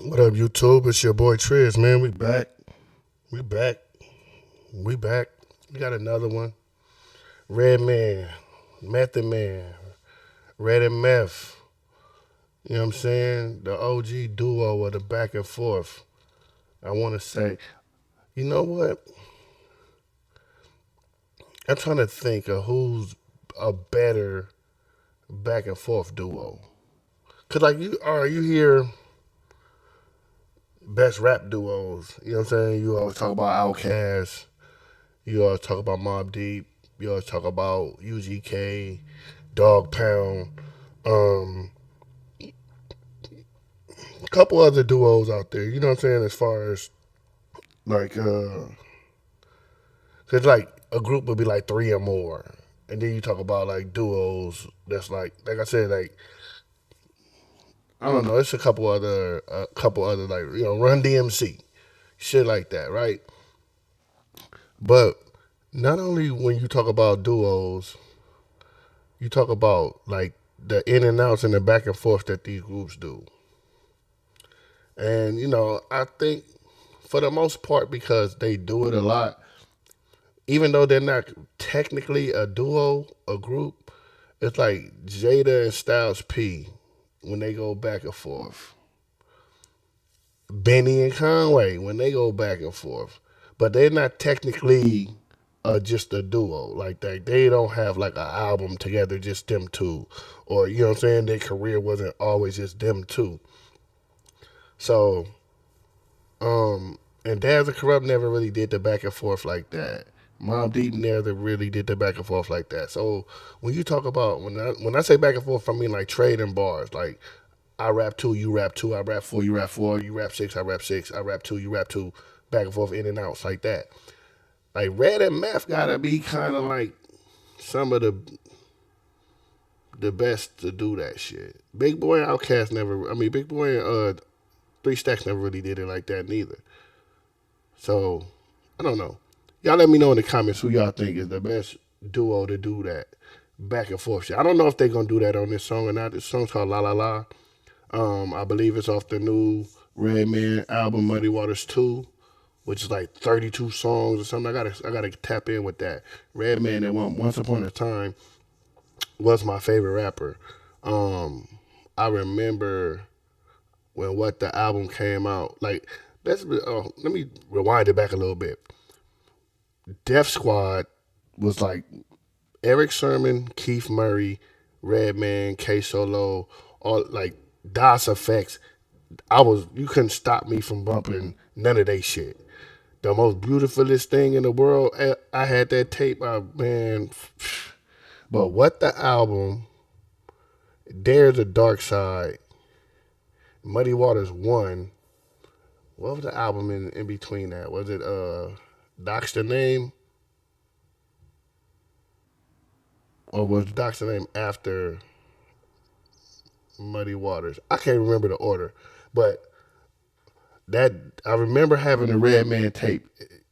What up, YouTube? It's your boy Triz, man. We back. We back. We back. We got another one. Redman, Method Man, Red and Meth. You know what I'm saying? The OG duo of the back and forth. I want to say, you know what? I'm trying to think of who's a better back and forth duo. Cause like you hear best rap duos. You know what I'm saying? You always talk about Outkast. You always talk about Mobb Deep. You always talk about UGK, Dog Pound, um, a couple other duos out there. You know what I'm saying? As far as like, cause like a group would be like three or more, and then you talk about like duos. That's like I said, like I don't know. It's a couple other like Run DMC, shit like that, right? But not only when you talk about duos, you talk about like the in and outs and the back and forth that these groups do. And I think for the most part because they do it a lot, even though they're not technically a duo, a group, it's like Jada and Styles P when they go back and forth. Benny and Conway when they go back and forth. But they're not technically just a duo like that. They don't have like an album together, just them two, or you know what I'm saying. Their career wasn't always just them two. So, and Daz and Corrupt never really did the back and forth like that. Mobb Deep never really did the back and forth like that. So when you talk about when I say back and forth, I mean like trading bars. Like I rap two, you rap two, I rap four, you rap four, you rap six, I rap six, I rap two, you rap two, back and forth, in and outs like that. Like Red and Meth gotta be kind of like some of the best to do that shit. Big Boy and Outkast never. I mean, Big Boy and Three Stacks never really did it like that neither. So I don't know. Y'all let me know in the comments who y'all think is the best duo to do that back and forth shit. I don't know if they're gonna do that on this song or not. This song's called La La La. I believe it's off the new Redman album Muddy Waters 2, which is like 32 songs or something. I gotta tap in with that. Redman at once upon a time was my favorite rapper. Um, I remember when what the album came out. Like let me rewind it back a little bit. Def Squad was like Eric Sermon, Keith Murray, Redman, K Solo, all like DOS effects. You couldn't stop me from bumping none of they shit. The most beautifulest thing in the world. I had that tape. Man, but what the album? There's a Dark Side. Muddy Waters 1. What was the album in between that? Was it Doc's the Name? Or was Doc's the Name after Muddy Waters? I can't remember the order. But that I remember having a Redman tape.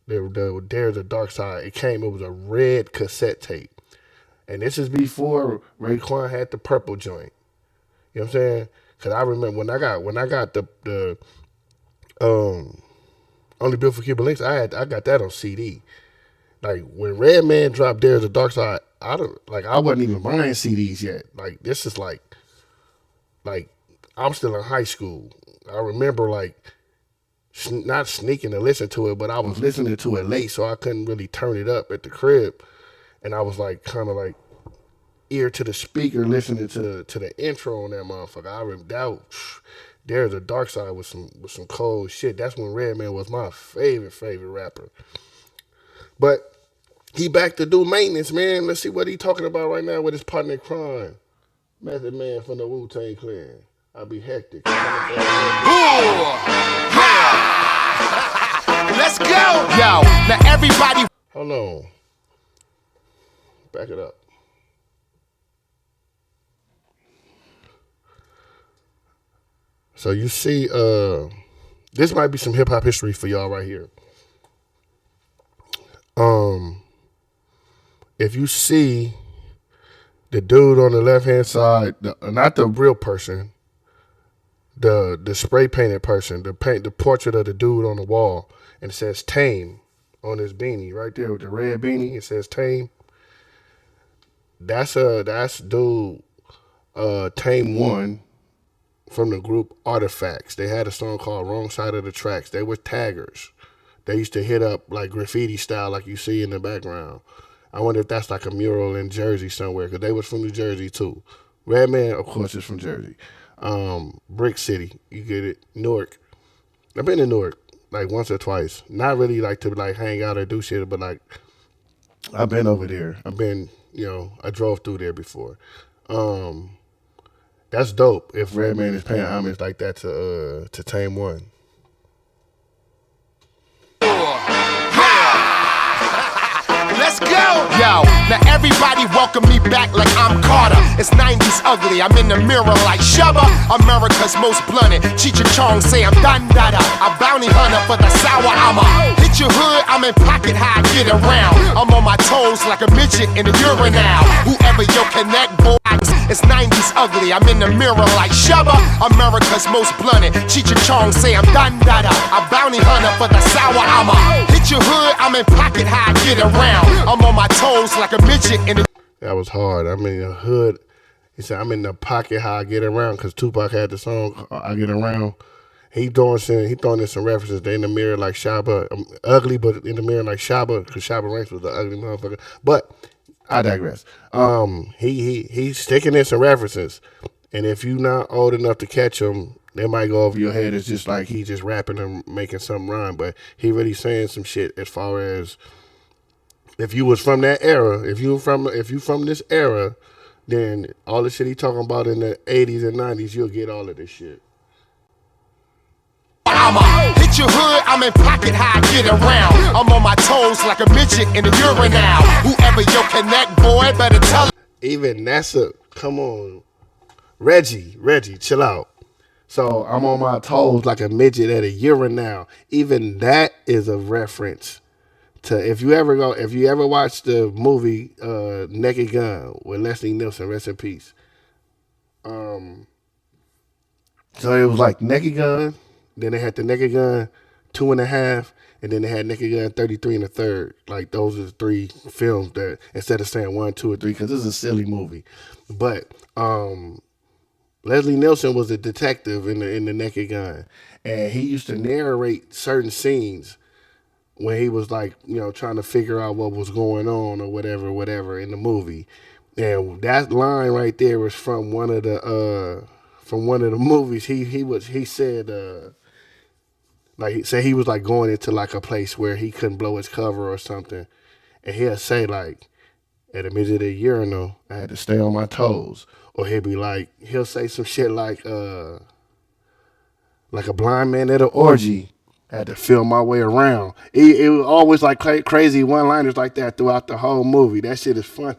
There's a Dark Side. It was a red cassette tape. And this is before Raekwon had the purple joint. You know what I'm saying? Cause I remember when I got the um Only Built for Cuban Links, I got that on CD. Like when Redman dropped There's a Dark Side, I wasn't even buying CDs yet. Like this is like I'm still in high school. I remember like not sneaking to listen to it, but I was listening to it late, so I couldn't really turn it up at the crib, and I was like kind of like ear to the speaker listening to the intro on that motherfucker. I remember that. There's a Dark Side with some cold shit. That's when Redman was my favorite rapper. But he back to do maintenance, man. Let's see what he talking about right now with his partner in crime, Method Man from the Wu-Tang Clan. I'll be hectic. Let's go! Yo, now everybody. Hold on. Back it up. So you see, this might be some hip hop history for y'all right here. Um, if you see the dude on the left hand side, not the real person, the spray painted person, the portrait of the dude on the wall, and it says Tame on his beanie right there with the red beanie. It says Tame. That's dude Tame One from the group Artifacts. They had a song called Wrong Side of the Tracks. They were taggers. They used to hit up like graffiti style, like you see in the background. I wonder if that's like a mural in Jersey somewhere, because they was from New Jersey too. Redman, of course, is from Jersey. Brick City, you get it. Newark. I've been to Newark like once or twice. Not really like to like hang out or do shit, but like I've been over there. I've been, I drove through there before. That's dope. If Redman is paying homage like that to Tame One. Let's go! Yo, now everybody welcome me back like I'm Carter. It's 90s ugly, I'm in the mirror like Shubba. America's most blunted. Cheech and Chong say I'm dun-da-da. A bounty hunter for the sour. I'ma hit your hood, I'm in pocket high, get around. I'm on my toes like a midget in a urinal. Whoever your connect, boy. It's 90s ugly, I'm in the mirror like Shubba. America's most blunted. Cheech and Chong say I'm dun-da-da. A bounty hunter for the sour. I'ma hit your hood, I'm in pocket high, get around. I'm on my toes like a midget in the... That was hard. I'm in the hood. He said, I'm in the pocket how I get around, because Tupac had the song I Get Around. He throwing in some references. They in the mirror like Shabba. Ugly, but in the mirror like Shabba, because Shabba Ranks was the ugly motherfucker. But I digress. He's sticking in some references. And if you're not old enough to catch them, they might go over your head. It's just like he just rapping and making something rhyme. But he really saying some shit as far as... If you was from that era, if you from this era, then all the shit he talking about in the 80s and 90s, you'll get all of this shit. I'ma hit your hood, I'm in pocket high, get around. I'm on my toes like a midget in a urinal. Whoever your connect, boy, better tell. Even NASA, come on. Reggie, chill out. So I'm on my toes like a midget at a urinal. Even that is a reference to if you ever watch the movie Naked Gun with Leslie Nielsen, rest in peace. So it was like Naked Gun, then they had the Naked Gun 2.5, and then they had Naked Gun 33 and a third. Like those are the three films that instead of saying 1, 2, or 3, because this is a silly movie. But Leslie Nielsen was a detective in the Naked Gun, and he used to narrate certain scenes when he was like, trying to figure out what was going on or whatever in the movie. And that line right there was from one of the movies. He said he was like going into like a place where he couldn't blow his cover or something. And he'll say like, at the midget of the urinal, I had to stay on my toes. Or he'll say some shit like a blind man at an orgy. I had to feel my way around. It was always like crazy one-liners like that throughout the whole movie. That shit is funny.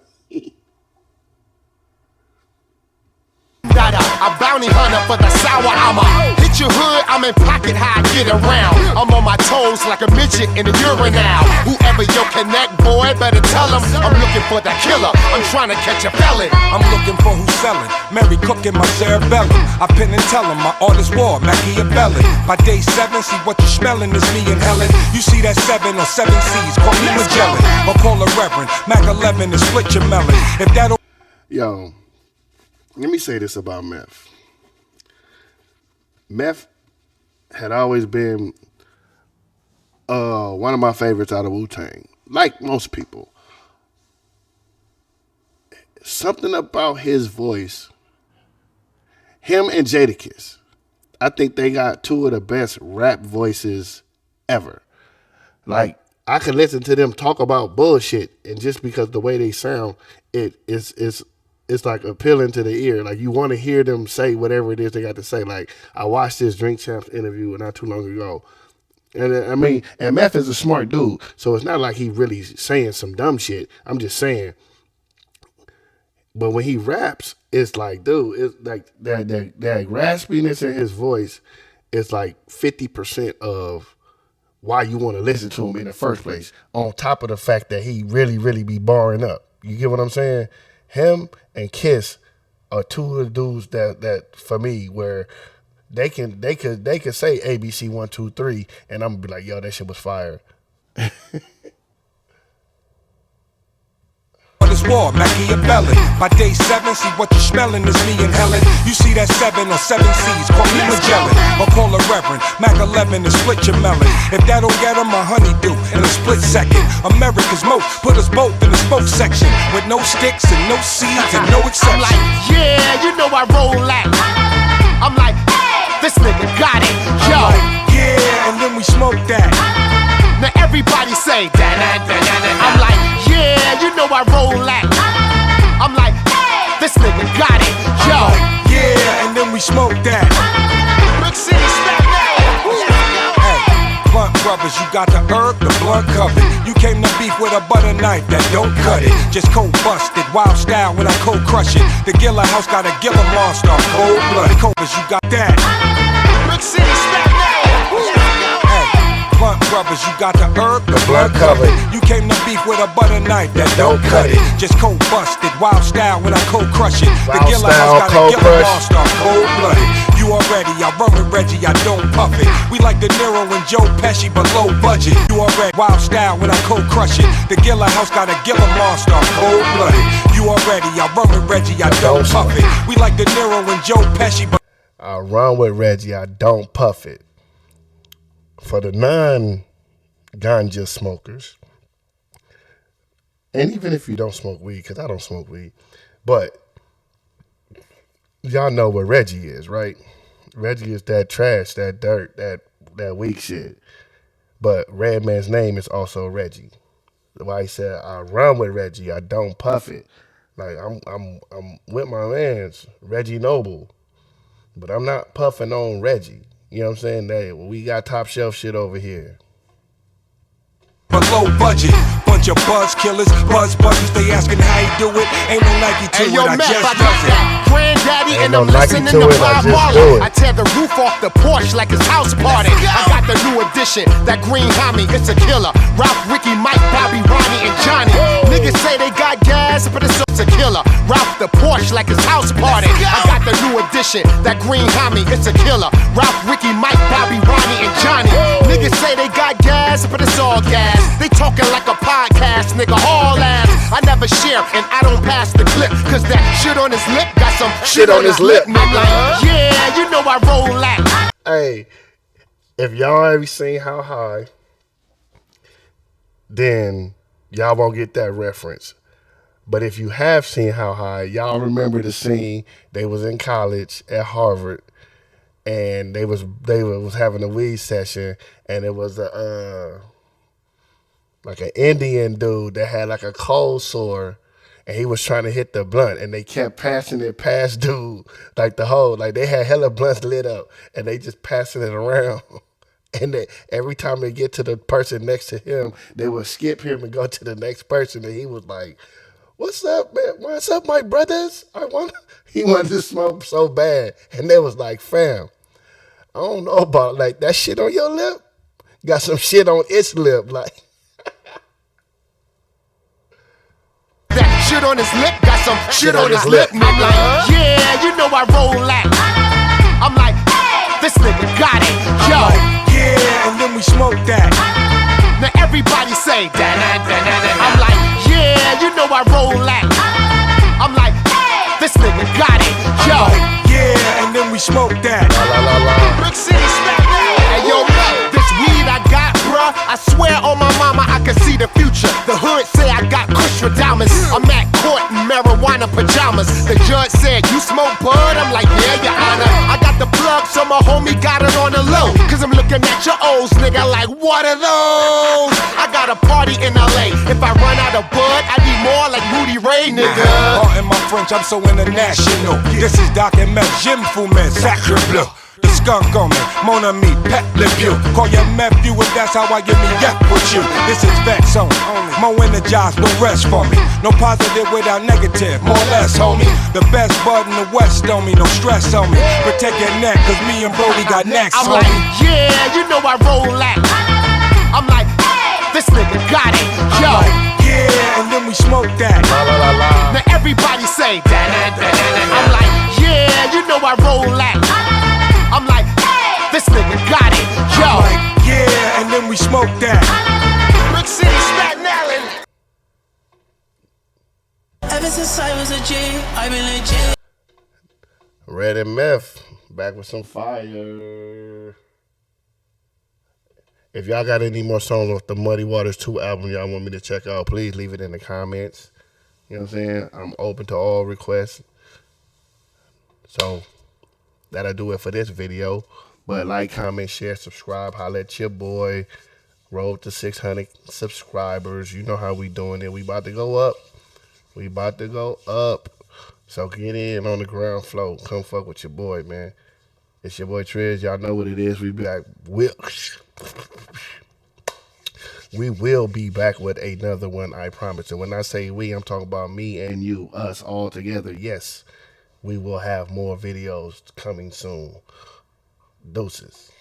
A bounty hunter for the sour. I'ma hit your hood, I'm in pocket high, get around. I'm on my toes like a midget in a urinal. Whoever your connect, boy, better tell him I'm looking for the killer. I'm trying to catch a felon. I'm looking for who's selling. Mary cooking my cerebellum. I pin and tell him my art is war, Machiavelli. By day 7, see what you're smelling is me and Helen. You see that 7 on 7 C's, call me Magellan. Or call a Reverend. Mac 11 and split your melon. If that'll... Yo, let me say this about Meth. Meth had always been one of my favorites out of Wu-Tang. Like most people. Something about his voice, him and Jadakiss, I think they got two of the best rap voices ever. Like, I could listen to them talk about bullshit, and just because the way they sound, it's like appealing to the ear. Like, you want to hear them say whatever it is they got to say. Like, I watched this Drink Champs interview not too long ago. And I mean, and Meth is a smart dude, so it's not like he really saying some dumb shit. I'm just saying. But when he raps, it's like, dude, it's like that raspiness in his voice is like 50% of why you want to listen to him in the first place. On top of the fact that he really, really be barring up. You get what I'm saying? Him and Kiss are two of the dudes that for me, where they could say ABC 1, 2, 3, and I'm gonna be like, yo, that shit was fire. This war, Machiavelli. By day 7, see what you smelling is me and Helen. You see that 7 on 7 C's, call me Magellan. Or call a Reverend, Mac 11 and split your melon. If that don't get him, a honeydew in a split second. America's most put us both in the smoke section. With no sticks and no seeds and no exception. I'm like, yeah, you know I roll that. I'm like, this nigga got it, yo. I'm like, yeah, and then we smoke that. Now everybody say that. I'm like, yeah, you know I roll that. I'm like, this nigga got it, yo. I'm like, yeah, and then we smoke that. Brick City, snap that. Hey, blunt brothers, you got the herb, the blunt covered. You came to beef with a butter knife that don't cut it. Just cold busted, wild style when I cold crush it. The Gilla House got a Gilla monster, cold blood. Cobras, you got that. Brick City, snap that. Blunt brothers, you got the herb, the blood covered. You came to beef with a butter knife that don't cut it. Just cold busted, wild style when I cold crush it. The Gilla House got a Gilla monster, cold blooded. You already, I run with Reggie, I don't puff it. We like De Niro and Joe Pesci, but low budget. You already, wild style when I cold crush it. The Gilla House got a Gilla monster, cold blooded. You already, I run with Reggie, I don't puff it. We like De Niro and Joe Pesci, but I run with Reggie, I don't puff it. For the non-ganja smokers, and even if you don't smoke weed, because I don't smoke weed, but y'all know what Reggie is, right? Reggie is that trash, that dirt, that weak shit. But Redman's name is also Reggie. Why he said, I run with Reggie, I don't puff it. Like, I'm with my mans, Reggie Noble, but I'm not puffing on Reggie. You know what I'm saying? Hey, we got top shelf shit over here. but low budget. Bunch of buzz killers, buzz buzzers. They asking how he do it. Ain't no Nike to Hey, it, yo, I Meth, just I does got it. that granddaddy Ain't and no I'm Nike listening to to it, I Bob just Marley. do it. I tear the roof off the Porsche like it's house party. I got the new edition, that green homie, it's a killer. Ralph, Ricky, Mike, Bobby, Ronnie, and Johnny. Niggas say they got gas, but it's a killer. Ralph the Porsche like it's house party. I got the new edition, that green homie, it's a killer. Ralph, Ricky, Mike, Bobby, Ronnie, and Johnny. Niggas say they got gas, but it's all gas. They talking like a podcast, nigga, all ass. I never share and I don't pass the clip, cause that shit on his lip got some shit on his lip, nigga. Yeah, you know I roll that. Hey, if y'all ever seen How High, then y'all won't get that reference. But if you have seen How High, y'all remember the scene. They was in college at Harvard, and they was having a weed session, and it was a like an Indian dude that had like a cold sore, and he was trying to hit the blunt, and they kept passing it past dude, like they had hella blunts lit up, and they just passing it around. And every time they get to the person next to him, they would skip him and go to the next person, and he was like, "What's up, man? What's up, my brothers? He wanted to smoke so bad." And they was like, "Fam, I don't know about like that shit on your lip. Got some shit on its lip, like." That shit on his lip got some shit on his lip, nigga. Yeah, you know I roll that. I'm like, this nigga got it, yo. I'm like, yeah, and then we smoke that. Now everybody say that. I'm like, yeah, you know I roll that. I'm like, this nigga got it, yo. I'm like, yeah, and then we smoke that. Brick City, snap that. Hey, yo, this weed I got, bruh, I swear on my mama I can see the future. The hood say I got kush for diamonds. I'm at court in marijuana pajamas. The judge said, you smoke bud? I'm like, yeah, your honor. I got the plug, so my homie got it on the low. Cause I'm looking at your O's, nigga, like, what are those? I got a party in LA. If I run out of bud, I need more like Rudy Ray, nigga. In my French, I'm so international. This is Doc and Meth, Jim Fumet, Sacre Bleu. The skunk on me, mon ami, pet le vieux. Call your nephew if that's how I give me yep with you. This is Vex on more energized, no rest for me. No positive without negative, more or less, homie. The best bud in the West on me, no stress on me. Protect your neck, cause me and Brody got necks, I'm homie. like, yeah, you know I roll that. I'm like, this nigga got it, yo. I'm like, yeah, and then we smoke that. Now everybody say that. I'm like, yeah, you know I roll that. I'm like, nigga got it. Yo. Like, yeah, and then we smoke that. Brick City, Staten Island. Ever since I was a G, I've been legit. Red and Meth, back with some fire. If y'all got any more songs off the Muddy Waters 2 album y'all want me to check out, please leave it in the comments. You know what I'm saying? I'm open to all requests. So, that'll do it for this video. But like, comment, share, subscribe, holla at your boy. Road to 600 subscribers. You know how we doing it. We about to go up. We about to go up. So get in on the ground floor. Come fuck with your boy, man. It's your boy Trez. Y'all know what it is. We be like, we will be back with another one, I promise. And when I say we, I'm talking about me and you, us all together. Yes, we will have more videos coming soon. Deuces.